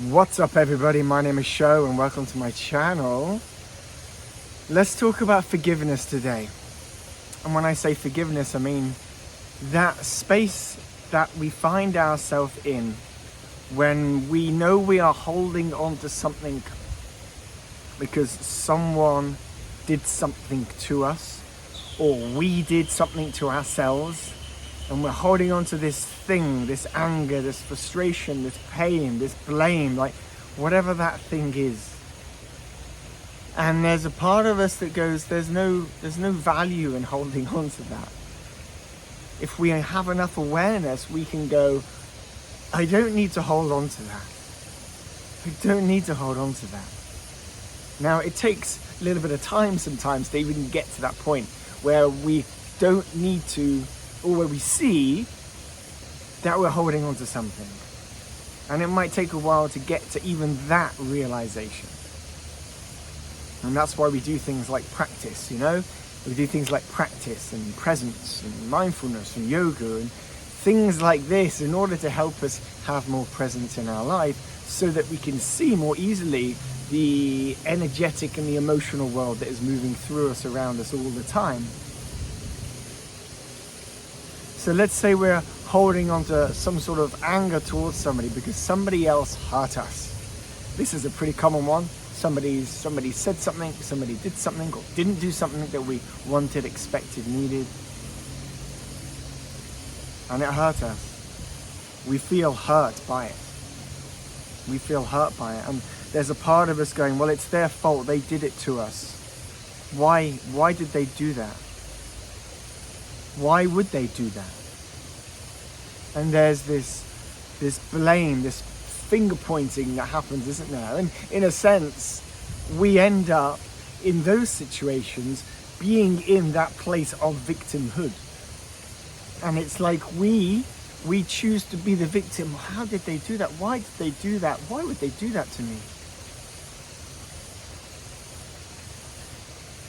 What's up everybody, my name is Sho and welcome to my channel. Let's talk about forgiveness today. And when I say forgiveness, I mean that space that we find ourselves in when we know we are holding on to something because someone did something to us or we did something to ourselves, and we're holding on to this thing, this anger, this frustration, this pain, this blame, like whatever that thing is. And there's a part of us that goes, there's no value in holding on to that. If we have enough awareness, we can go, I don't need to hold on to that. I don't need to hold on to that. Now, it takes a little bit of time sometimes to even get to that point where we don't need to, or where we see that we're holding on to something. And it might take a while to get to even that realization. And that's why we do things like practice, you know? We do things like practice and presence and mindfulness and yoga and things like this in order to help us have more presence in our life so that we can see more easily the energetic and the emotional world that is moving through us, around us all the time. So let's say we're holding on to some sort of anger towards somebody because somebody else hurt us. This is a pretty common one. Somebody said something, somebody did something or didn't do something that we wanted, expected, needed. And it hurt us. We feel hurt by it. We feel hurt by it. And there's a part of us going, well, it's their fault. They did it to us. Why did they do that? Why would they do that? And there's this blame, this finger pointing that happens, isn't there? And in a sense, we end up in those situations being in that place of victimhood. And it's like we choose to be the victim. How did they do that? Why did they do that? Why would they do that to me?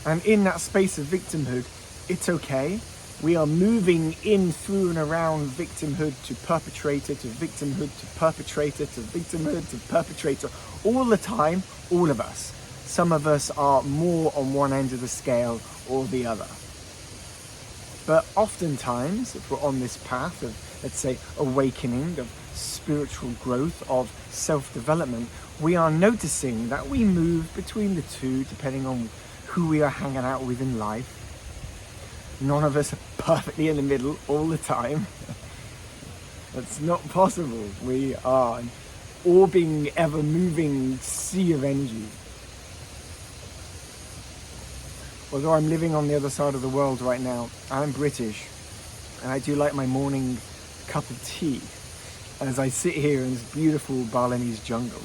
And in that space of victimhood, it's okay. We are moving in, through and around victimhood to perpetrator, to victimhood, to perpetrator, to victimhood, to perpetrator. All the time, all of us. Some of us are more on one end of the scale or the other. But oftentimes, if we're on this path of, let's say, awakening, of spiritual growth, of self-development, we are noticing that we move between the two depending on who we are hanging out with in life. None of us are perfectly in the middle all the time. That's not possible. We are an orbing, ever-moving sea of energy. Although I'm living on the other side of the world right now, I'm British, and I do like my morning cup of tea as I sit here in this beautiful Balinese jungle.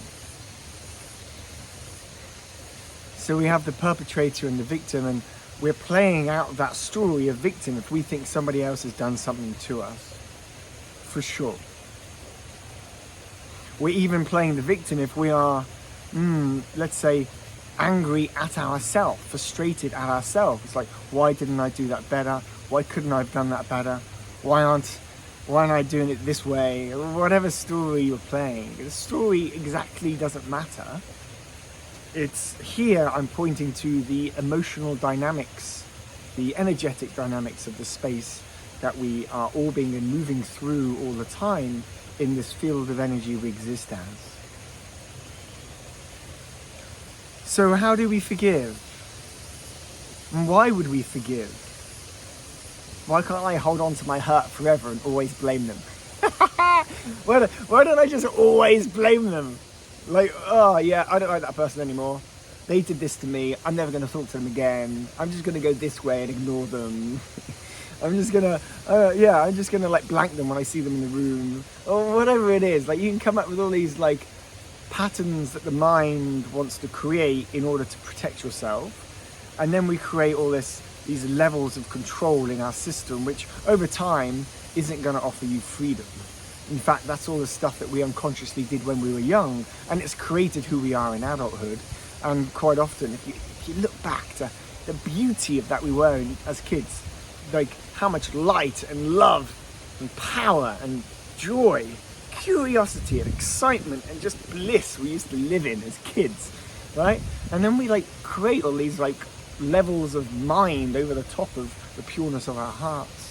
So we have the perpetrator and the victim, and we're playing out that story of victim if we think somebody else has done something to us. For sure. We're even playing the victim if we are, let's say, angry at ourselves, frustrated at ourselves. It's like, why didn't I do that better? Why couldn't I have done that better? Why aren't I doing it this way? Whatever story you're playing, the story exactly doesn't matter. It's here I'm pointing to the emotional dynamics, the energetic dynamics of the space that we are orbing and moving through all the time in this field of energy we exist as. So how do we forgive? And why would we forgive? Why can't I hold on to my hurt forever and always blame them? Why don't I just always blame them? Like, oh yeah, I don't like that person anymore. They did this to me. I'm never going to talk to them again. I'm just going to go this way and ignore them. I'm just going to like blank them when I see them in the room. Or whatever it is. Like, you can come up with all these like patterns that the mind wants to create in order to protect yourself. And then we create all these levels of control in our system, which over time isn't going to offer you freedom. In fact, that's all the stuff that we unconsciously did when we were young, and it's created who we are in adulthood. And quite often, if you look back to the beauty of that we were as kids, like how much light and love and power and joy curiosity and excitement and just bliss we used to live in as kids, right? And then we like create all these like levels of mind over the top of the pureness of our hearts.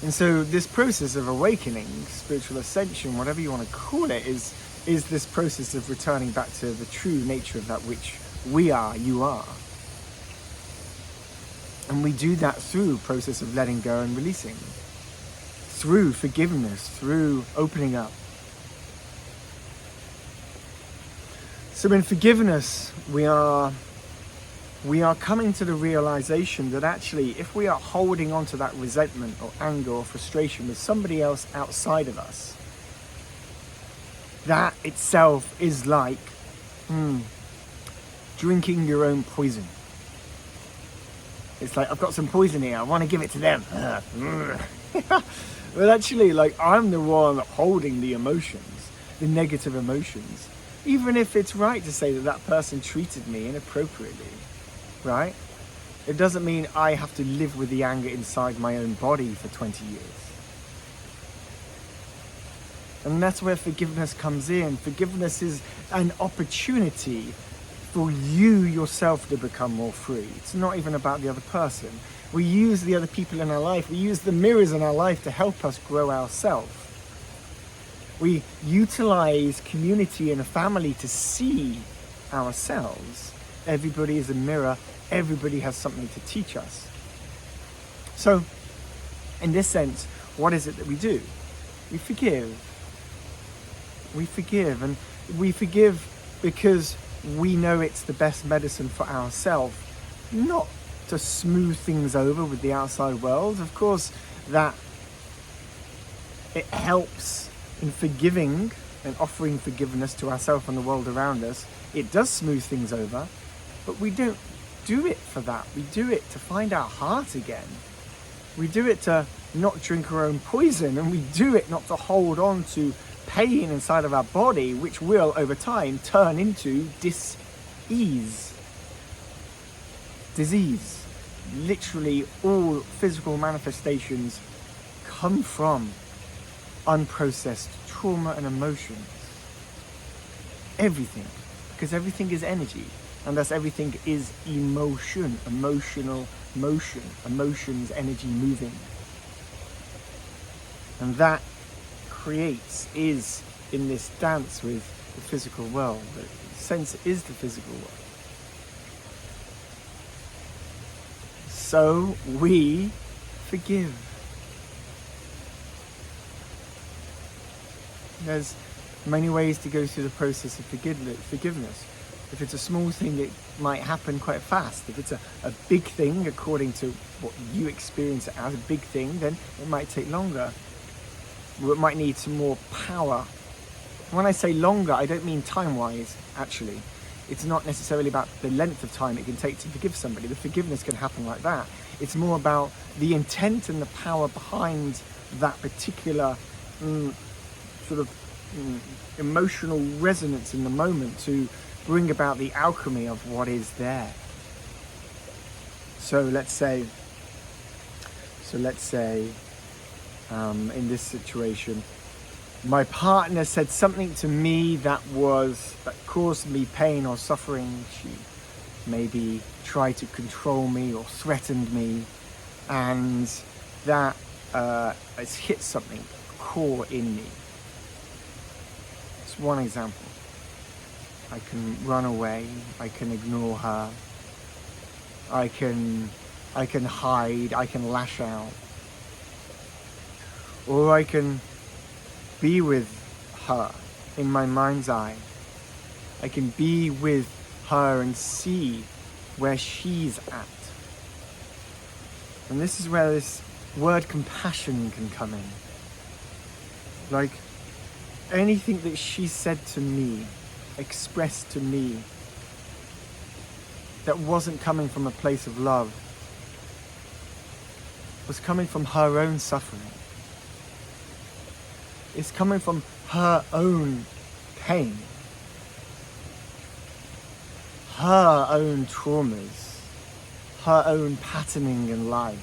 And so this process of awakening, spiritual ascension, whatever you want to call it, is this process of returning back to the true nature of that which we are, you are. And we do that through a process of letting go and releasing, through forgiveness, through opening up. So in forgiveness, we are coming to the realization that actually, if we are holding on to that resentment or anger or frustration with somebody else outside of us, that itself is like drinking your own poison. It's like, I've got some poison here, I want to give it to them. But actually, like, I'm the one holding the emotions, the negative emotions. Even if it's right to say that that person treated me inappropriately, right? It doesn't mean I have to live with the anger inside my own body for 20 years. And that's where forgiveness comes in. Forgiveness is an opportunity for you yourself to become more free. It's not even about the other person. We use the other people in our life, we use the mirrors in our life to help us grow ourselves. We utilize community and a family to see ourselves. Everybody is a mirror, everybody has something to teach us. So, in this sense, what is it that we do? We forgive. We forgive, and we forgive because we know it's the best medicine for ourselves, not to smooth things over with the outside world. Of course, that it helps in forgiving and offering forgiveness to ourselves and the world around us. It does smooth things over, but we don't do it for that. We do it to find our heart again. We do it to not drink our own poison, and we do it not to hold on to pain inside of our body, which will over time turn into dis-ease. Disease. Literally all physical manifestations come from unprocessed trauma and emotions. Everything. Because everything is energy. And thus everything is emotion. Emotional motion. Emotions, energy moving. And that is in this dance with the physical world. The sense is the physical world. So we forgive. There's many ways to go through the process of forgiveness. If it's a small thing, it might happen quite fast. If it's a big thing, according to what you experience it as a big thing, then it might take longer. It might need some more power. When I say longer, I don't mean time-wise, actually. It's not necessarily about the length of time it can take to forgive somebody. The forgiveness can happen like that. It's more about the intent and the power behind that particular emotional resonance in the moment to bring about the alchemy of what is there. So let's say in this situation, my partner said something to me that caused me pain or suffering. She maybe tried to control me or threatened me, and that has hit something core in me. It's one example. I can run away, I can ignore her, I can hide, I can lash out. Or I can be with her in my mind's eye. I can be with her and see where she's at. And this is where this word compassion can come in. Like, anything that she said to me, expressed to me, that wasn't coming from a place of love, was coming from her own suffering. It's coming from her own pain, her own traumas, her own patterning in life.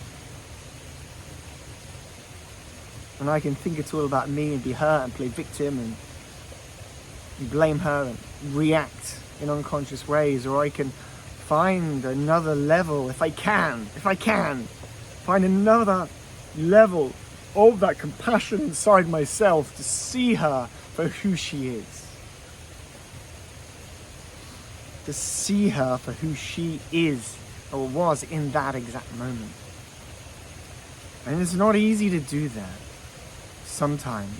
And I can think it's all about me and be hurt and play victim and blame her and react in unconscious ways. Or I can find another level, if I can, find another level of that compassion inside myself to see her for who she is. To see her for who she is or was in that exact moment. And it's not easy to do that sometimes.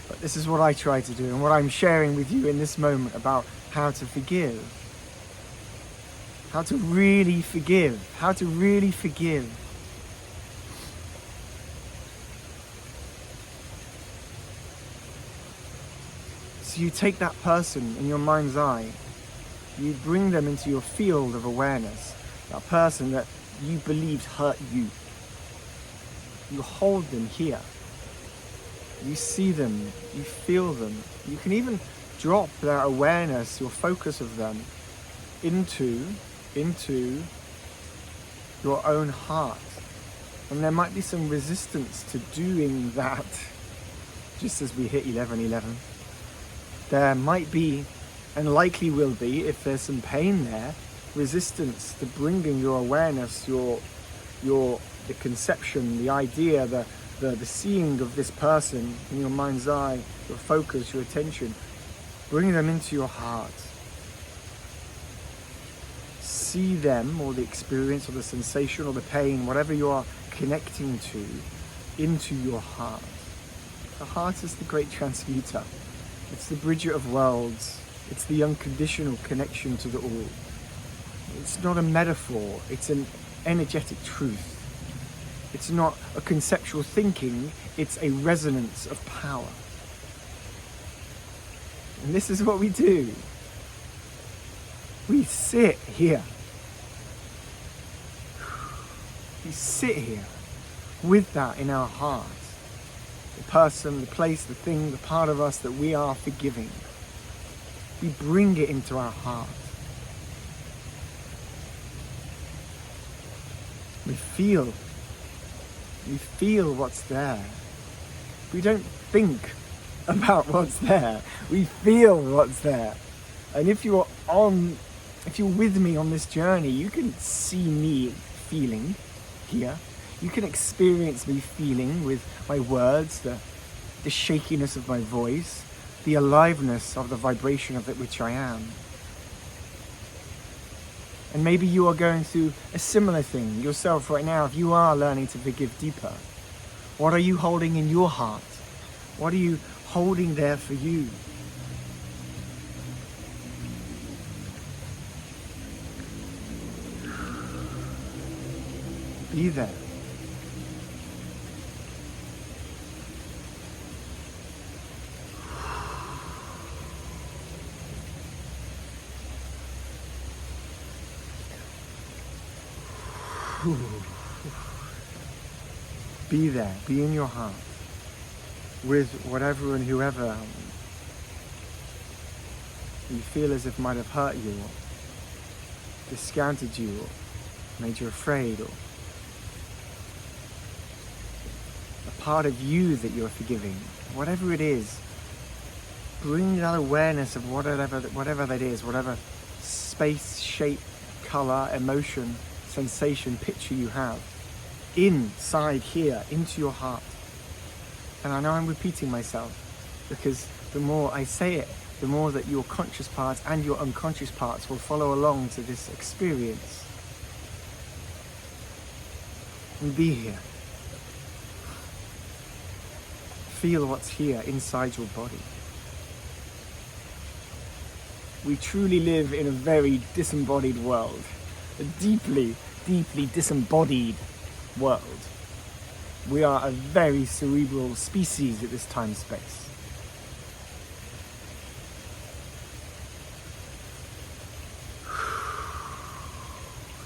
But this is what I try to do and what I'm sharing with you in this moment about how to forgive. How to really forgive. How to really forgive. So you take that person in your mind's eye, you bring them into your field of awareness, that person that you believed hurt you. You hold them here. You see them, you feel them. You can even drop their awareness, your focus of them, into your own heart. And there might be some resistance to doing that, just as we hit 11:11. There might be, and likely will be, if there's some pain there, resistance to bringing your awareness, the conception, the idea, the seeing of this person in your mind's eye, your focus, your attention, bring them into your heart. See them, or the experience, or the sensation, or the pain, whatever you are connecting to, into your heart. The heart is the great transmuter. It's the bridger of worlds. It's the unconditional connection to the all. It's not a metaphor, it's an energetic truth. It's not a conceptual thinking, it's a resonance of power. And this is what we do. We sit here. We sit here with that in our heart. The person, the place, the thing, the part of us that we are forgiving. We bring it into our heart. We feel what's there. We don't think about what's there. We feel what's there. And if you're with me on this journey, you can see me feeling here. You can experience me feeling with my words, the shakiness of my voice, the aliveness of the vibration of it which I am. And maybe you are going through a similar thing yourself right now. If you are learning to forgive deeper, what are you holding in your heart? What are you holding there for you? Be there. Be there, be in your heart with whatever and whoever you feel as if might have hurt you or discounted you or made you afraid, or a part of you that you're forgiving. Whatever it is, bring that awareness of whatever that is, whatever space, shape, color, emotion, sensation, picture you have, inside here, into your heart. And I know I'm repeating myself, because the more I say it, the more that your conscious parts and your unconscious parts will follow along to this experience. And be here. Feel what's here inside your body. We truly live in a very disembodied world. A deeply, deeply disembodied world. We are a very cerebral species at this time space.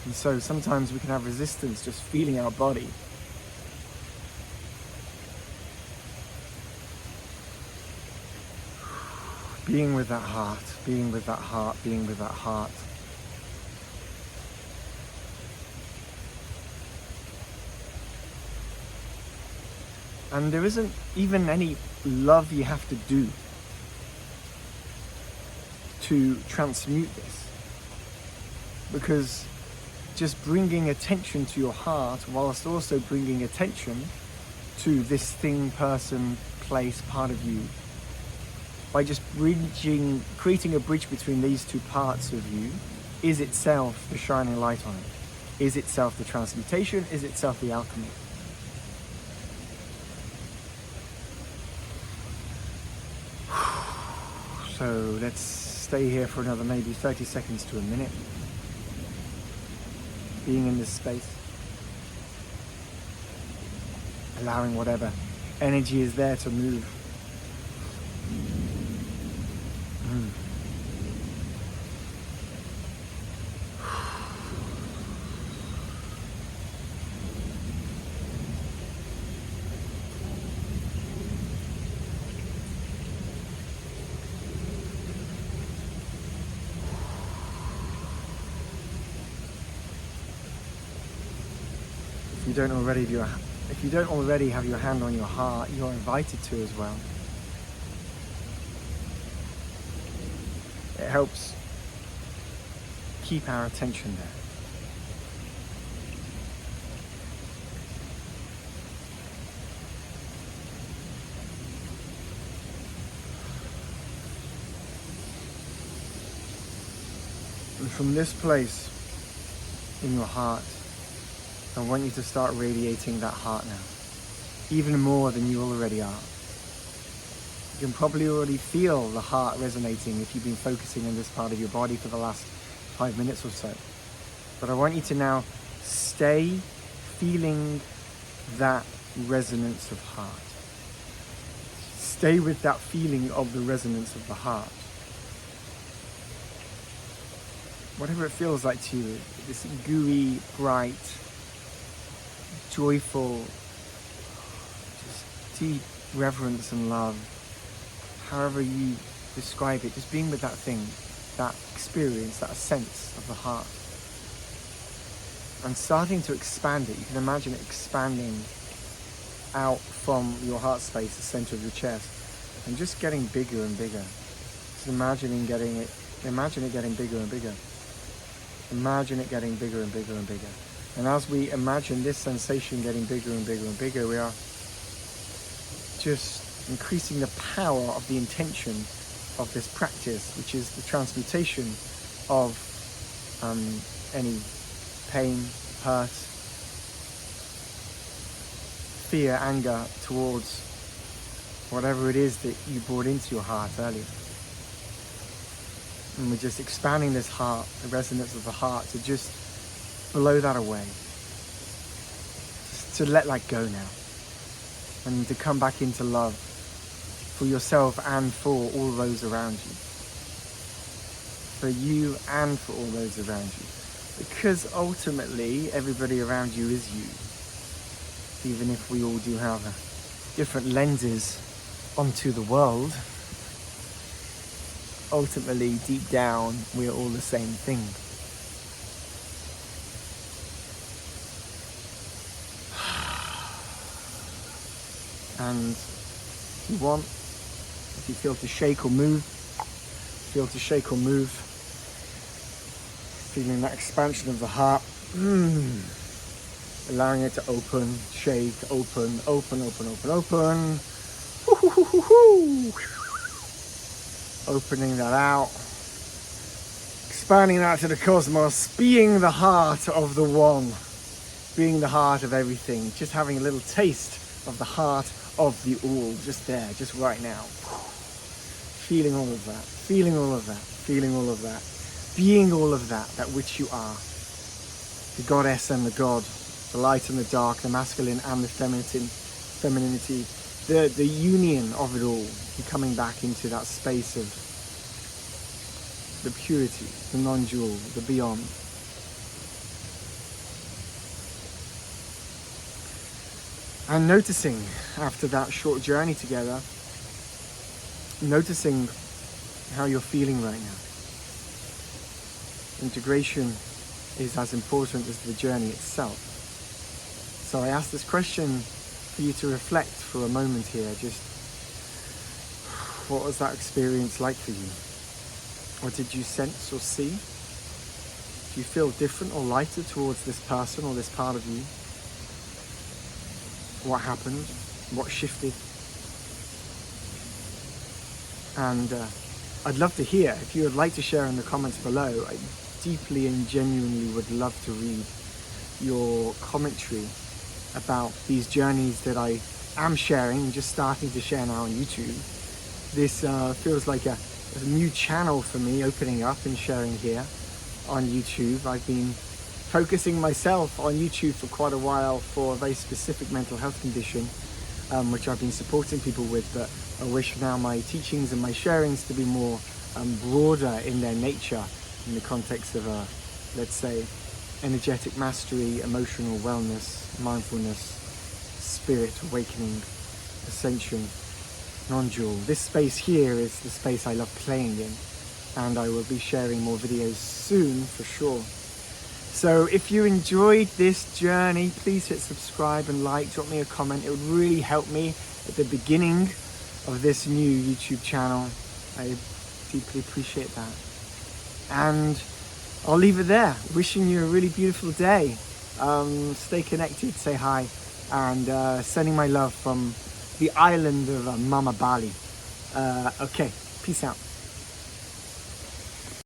And so sometimes we can have resistance just feeling our body. Being with that heart, being with that heart, being with that heart. And there isn't even any love you have to do to transmute this. Because just bringing attention to your heart whilst also bringing attention to this thing, person, place, part of you, by just creating a bridge between these two parts of you, is itself the shining light on it, is itself the transmutation, is itself the alchemy. So let's stay here for another maybe 30 seconds to a minute, being in this space, allowing whatever energy is there to move. If you don't already have your hand on your heart, you're invited to as well. It helps keep our attention there. And from this place in your heart, I want you to start radiating that heart now, even more than you already are. You can probably already feel the heart resonating if you've been focusing on this part of your body for the last 5 minutes or so. But I want you to now stay feeling that resonance of heart. Stay with that feeling of the resonance of the heart. Whatever it feels like to you, this gooey, bright, joyful, just deep reverence and love, however you describe it, just being with that thing, that experience, that sense of the heart, and starting to expand it. You can imagine it expanding out from your heart space, the center of your chest, and just getting bigger and bigger. Just imagine it getting bigger and bigger. Imagine it getting bigger and bigger and bigger. And as we imagine this sensation getting bigger and bigger and bigger, we are just increasing the power of the intention of this practice, which is the transmutation of any pain, hurt, fear, anger towards whatever it is that you brought into your heart earlier. And we're just expanding this heart, the resonance of the heart, to just blow that away. Just to let that go now. And to come back into love for yourself and for all those around you. For you and for all those around you. Because ultimately, everybody around you is you. Even if we all do have different lenses onto the world, ultimately, deep down, we're all the same thing. And if you want, if you feel to shake or move, feeling that expansion of the heart, allowing it to open, shake, open. Opening that out, expanding that to the cosmos, being the heart of the one, being the heart of everything, just having a little taste of the heart of the all, just there, just right now. Feeling all of that, feeling all of that, feeling all of that, being all of that, that which you are. The goddess and the god, the light and the dark, the masculine and the femininity, the union of it all, and coming back into that space of the purity, the non-dual, the beyond. And noticing, after that short journey together, noticing how you're feeling right now. Integration is as important as the journey itself. So I asked this question for you to reflect for a moment here. Just what was that experience like for you? What did you sense or see? Do you feel different or lighter towards this person or this part of you? What happened? What shifted? And I'd love to hear. If you would like to share in the comments below, I deeply and genuinely would love to read your commentary about these journeys that I am sharing, just starting to share now on YouTube. This feels like a new channel for me, opening up and sharing here on YouTube. I've been focusing myself on YouTube for quite a while for a very specific mental health condition, which I've been supporting people with, but I wish now my teachings and my sharings to be more broader in their nature, in the context of let's say, energetic mastery, emotional wellness, mindfulness, spirit awakening, ascension, non-dual. This space here is the space I love playing in, and I will be sharing more videos soon for sure. So if you enjoyed this journey, please hit subscribe and like, drop me a comment. It would really help me at the beginning of this new YouTube channel. I deeply appreciate that. And I'll leave it there. Wishing you a really beautiful day. Stay connected, say hi, and sending my love from the island of Mama Bali. Okay, peace out.